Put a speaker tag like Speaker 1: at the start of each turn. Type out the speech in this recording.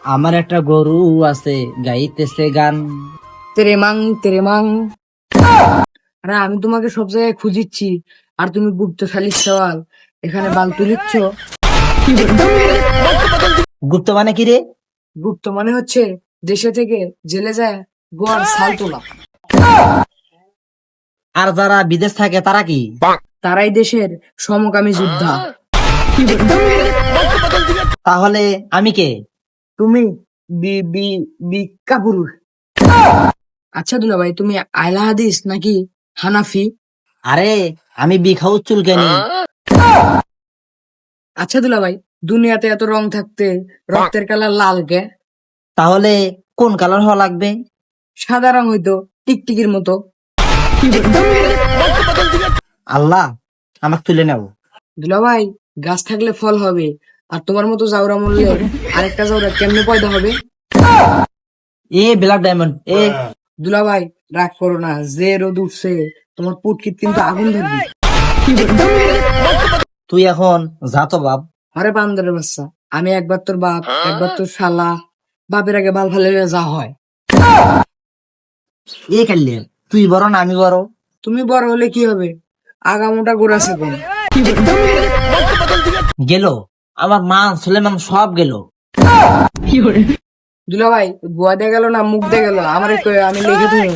Speaker 1: আমার একটা গরু আছে, গাইতেছে গান।
Speaker 2: তেরে মাং। আরে আমি তোমাকে সব জায়গায় খুঁজিচ্ছি, আর তুমি গুপ্তশালী সওয়াল এখানে বাল তুলিচ্ছ।
Speaker 1: গুপ্ত মানে কি রে?
Speaker 2: গুপ্ত মানে হচ্ছে দেশে থেকে জেলে যায় গোয়ার সাল তোলা।
Speaker 1: আর যারা বিদেশ থাকে তারা কি?
Speaker 2: তারাই দেশের সমকামী যোদ্ধা।
Speaker 1: তাহলে আমি কে?
Speaker 2: তুমি বি বি বিকা পুরুষ। আচ্ছা দুলা ভাই, তুমি আহলে হাদিস নাকি হানাফি?
Speaker 1: আরে আমি বিখাউ চুলকানি।
Speaker 2: আচ্ছা দুলা ভাই, দুনিয়াতে এত রং থাকতে রক্তের কালার লাল কে?
Speaker 1: তাহলে কোন কালার হওয়া লাগবে?
Speaker 2: সাদা রং হইতো টিকটিকির মতো।
Speaker 1: আল্লাহ, আমাকে তুলে নাও।
Speaker 2: দুলা ভাই, গাছ থাকলে ফল হবে, আর তোমার মতো জাউরা মরলে আরেকটা জাউরা কেমনে পয়দা হবে?
Speaker 1: এ ব্ল্যাক ডায়মন্ড এ।
Speaker 2: দুলা ভাই, রাগ করো না, যে রোদ উঠছে তোমার পুটকিত কিন্তু আগুন ধরবি।
Speaker 1: তুই এখন যা তো বাপ।
Speaker 2: আরে বান্দরের বাচ্চা, আমি একবার তোর বাপ, একবার তোর শালা, বাপের আগে বাল ফালে যা হয়।
Speaker 1: এ কাল্লে তুই বড় না আমি বড়?
Speaker 2: তুমি বড় হলে কি হবে, আগামোটা গোড়াছে কোন।
Speaker 1: গেল আমার মা সুলেমান সব গেল।
Speaker 2: দুলা ভাই, গোয়া দিয়ে গেল না মুখ দিয়ে গেল, আমার আমি লিখে দেবো।